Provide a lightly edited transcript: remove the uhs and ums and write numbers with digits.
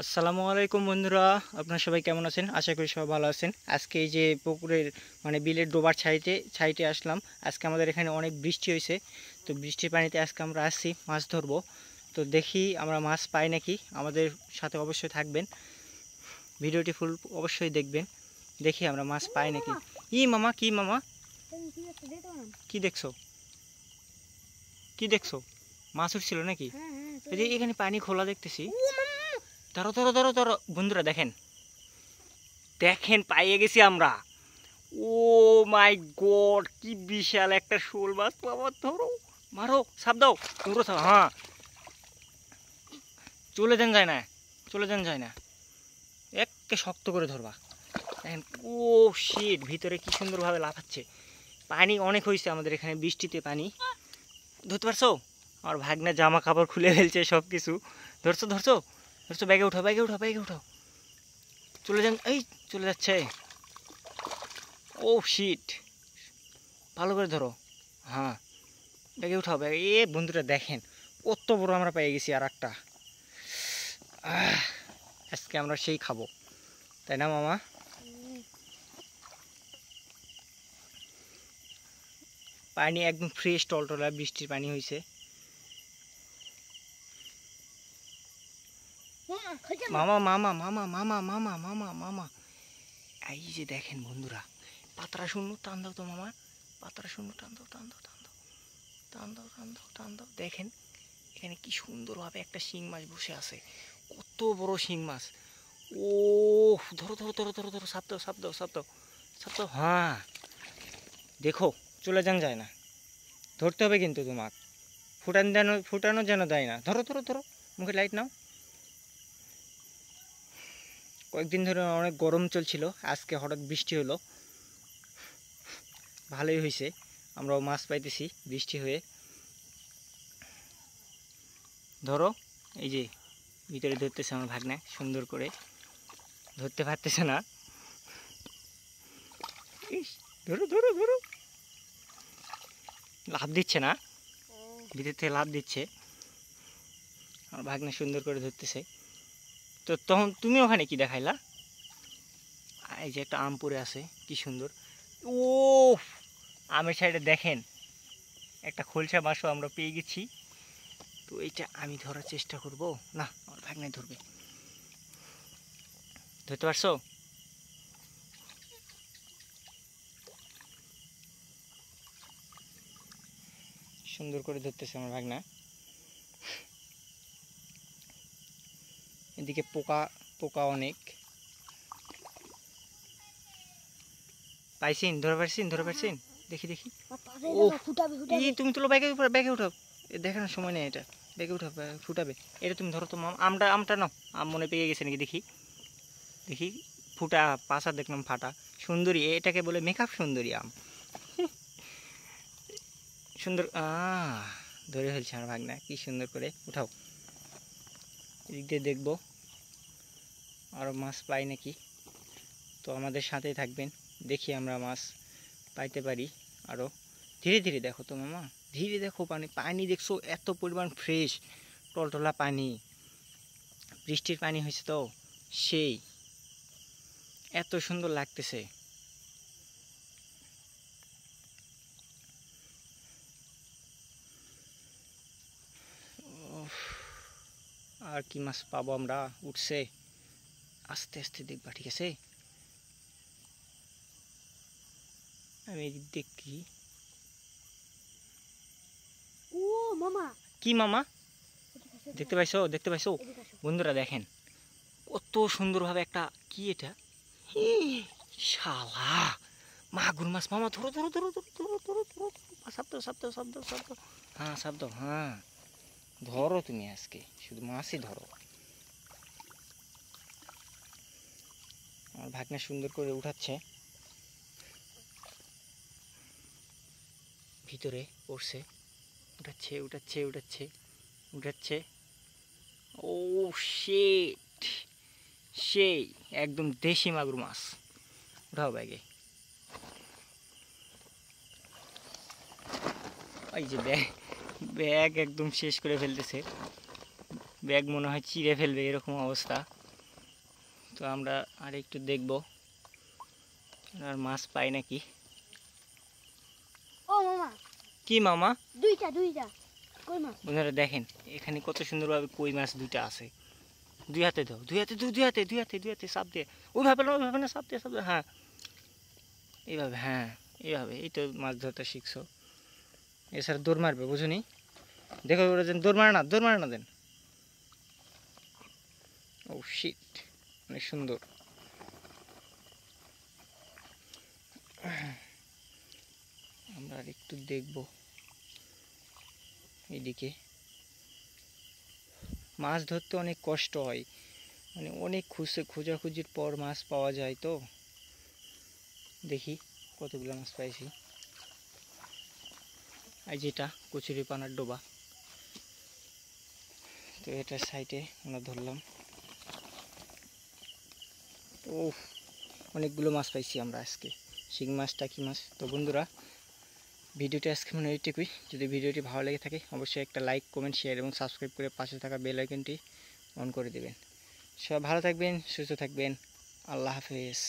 আসসালামু আলাইকুম বন্ধুরা, আপনারা সবাই কেমন আছেন? আশা করি সবাই ভালো আছেন। আজকে এই যে পুকুরের বিলের ডোবার সাইডে আসলাম। আজকে আমাদের এখানে অনেক বৃষ্টি হয়েছে, তো বৃষ্টির পানিতে আজকে আমরা আসছি মাছ ধরবো। তো দেখি আমরা মাছ পাই নাকি। আমাদের সাথে অবশ্যই থাকবেন, ভিডিওটি ফুল অবশ্যই দেখবেন। দেখি আমরা মাছ পাই নাকি। মামা, কি মামা, কি দেখছো? কি দেখছো? মাছ উঠছিল নাকি? এই যে এখানে পানি খোলা দেখতেছি। ধরো ধরো ধরো ধরো বন্ধুরা, দেখেন দেখেন পাইয়ে গেছি আমরা। ও মাই গড, কি বিশাল একটা শোল মাছ! বাবা ধরো, মারো, সাপ দাও, পুরো সাপ। হ্যাঁ, চলে যান যায় না, চলে যান যায় না, একে শক্ত করে ধরবা। দেখেন, ও শিট, ভিতরে কি সুন্দরভাবে লাফাচ্ছে। পানি অনেক হয়েছে আমাদের এখানে, বৃষ্টিতে পানি। ধরতে পারছো? আমার ভাগনা জামা কাপড় খুলে ফেলছে সব কিছু। ধরছো ধরছো ধরছো, ব্যাগে উঠাও, ব্যাগে উঠাও, ব্যাগে উঠাও। চলে যান, এই চলে যাচ্ছে। ও শিট, ভালো করে ধরো। হ্যাঁ, ব্যাগে উঠাও, ব্যাগে। বন্ধুরা দেখেন কত বড় আমরা পেয়ে গেছি আর একটা। আজকে আমরা সেই খাবো, তাই না মামা? পানি একদম ফ্রেশ, টলটলা বৃষ্টির পানি হয়েছে। মামা মামা মামা মামা মামা মামা মামা, এই যে দেখেন বন্ধুরা, পাতরা শূন্য টান দাও তো মামা, পাতরা শূন্য টান দাও, টান দাও, টান দাও, টান দাও, টান দাও, টান দাও। দেখেন এখানে কি সুন্দরভাবে একটা শিং মাছ বসে আছে, কত বড় শিং মাছ। ও ধরো ধরো ধরো ধরো ধরো, সাপ দাও, সাপ দাও, সাপ দাও, সাপ দাও। হ্যাঁ, দেখো চলে যান যায় না, ধরতে হবে কিন্তু তোমার। ফুটানো যেন দেয় না। ধরো ধরো ধরো, মুখে লাইট নাও। কয়েকদিন ধরে অনেক গরম চলছিল, আজকে হঠাৎ বৃষ্টি হলো, ভালোই হয়েছে, আমরাও মাছ পাইতেছি বৃষ্টি হয়ে। ধরো, এই যে ভিতরে ধরতেছে আমার ভাগনা, সুন্দর করে ধরতে পারতেছে না। ধরো ধরো ধরো, লাভ দিচ্ছে না, ভিতর থেকে লাভ দিচ্ছে। আমার ভাগনা সুন্দর করে ধরতেছে। তো তখন তুমি ওখানে কি দেখাইলা? এই যে একটা আম পড়ে আছে, কি সুন্দর। ও, আমের সাইডে দেখেন একটা খোলসা মাছও আমরা পেয়ে গেছি। তো এইটা আমি ধরার চেষ্টা করব। না, আমার ভাগনাই ধরবে। ধরতে পারছো? সুন্দর করে ধরতেছে আমার ভাগনা। এদিকে পোকা, পোকা অনেক। পাইছিন, ধরে পারছিন, ধরে পারছিন? দেখি দেখি। ও, তুমি তুলো, ব্যাগে উপরে, ব্যাগে উঠাও। দেখানোর সময় নেই এটা, ব্যাগে উঠাও, ফুটাবে। এটা তুমি ধরো তো, আমটা আমটা নাও। আম মনে পেয়ে গেছে নাকি দেখি দেখি। ফুটা পাশা দেখলাম ফাটা। সুন্দরী, এটাকে বলে মেকআপ সুন্দরী আম। সুন্দর, ধরে ফেলছে আমার ভাগনা, কি সুন্দর করে। উঠাও, এদিক দিয়ে দেখবো আরও মাছ পাই নাকি। তো আমাদের সাথেই থাকবেন, দেখি আমরা মাছ পাইতে পারি আরও। ধীরে ধীরে দেখো তো মামা, ধীরে দেখো। পানি পানি দেখছো এত পরিমাণ ফ্রেশ, টলটলা পানি, বৃষ্টির পানি হয়েছে তো, সেই এত সুন্দর লাগতেছে। আর কি মাছ পাবো আমরা? উঠছে, আস্তে আস্তে দেখবা, ঠিক আছে? আমি এদিক দেখি। ও মামা, কি মামা? দেখতে পাইছো, দেখতে পাইছো বন্ধুরা? দেখেন কত সুন্দরভাবে একটা, কি এটা? শালা মাগুর মাছ মামা, ধরো ধরো ধরো ধরো ধরো ধরো ধরো। সাপ দাও, সাপ দাও, সাপ দাও, সাপ দাও। হ্যাঁ, সাপ দাও। হ্যাঁ, ধরো তুমি আজকে শুধু মাছই ধরো। আমার ভাগনা সুন্দর করে উঠাচ্ছে, ভিতরে পড়ছে, উঠাচ্ছে উঠাচ্ছে উঠাচ্ছে উঠাচ্ছে। ও শিট, সেই একদম দেশি মাগুর মাছ। উঠাও ব্যাগে। এই যে ব্যাগ, ব্যাগ একদম শেষ করে ফেলতেছে। ব্যাগ মনে হয় চিড়ে ফেলবে, এরকম অবস্থা। তো আমরা আর একটু দেখব আর মাছ পাই নাকি। ও মামা, কি মামা? দুইটা কই মাছ। বন্ধুরা দেখেন এখানে কত সুন্দরভাবে কই মাছ দুইটা আছে। দুই হাতে দাও, দুই হাতে চাপ দিয়ে। ওইভাবে না, চাপ দিয়ে, হ্যাঁ এইভাবে, হ্যাঁ এইভাবে। এই তো মাছ ধরতে শিখছো, এছাড়া দৌড় মারবে বুঝুনি। দেখো ওরা যেন দৌড় মারে না দেন। ও শিট, অনেক সুন্দর। আমরা আর একটু দেখব এইদিকে। মাছ ধরতে অনেক কষ্ট হয়, মানে অনেক খোঁজাখুঁজির পর মাছ পাওয়া যায়। তো দেখি কতগুলো মাছ পাইছি। এই যেটা কচুরিপানার ডোবা, তো এটার সাইডে আমরা ধরলাম। ও অনেকগুলো মাছ পাইছি আমরা আজকে, শিং মাছ টাকি মাছ। তো বন্ধুরা ভিডিওটি আজকে মনে হয় এইটুকুই। যদি ভিডিওটি ভালো লেগে থাকে অবশ্যই একটা লাইক, কমেন্ট, শেয়ার এবং সাবস্ক্রাইব করে পাশে থাকা বেল আইকনটি অন করে দেবেন। সবাই ভালো থাকবেন, সুস্থ থাকবেন। আল্লাহ হাফেজ।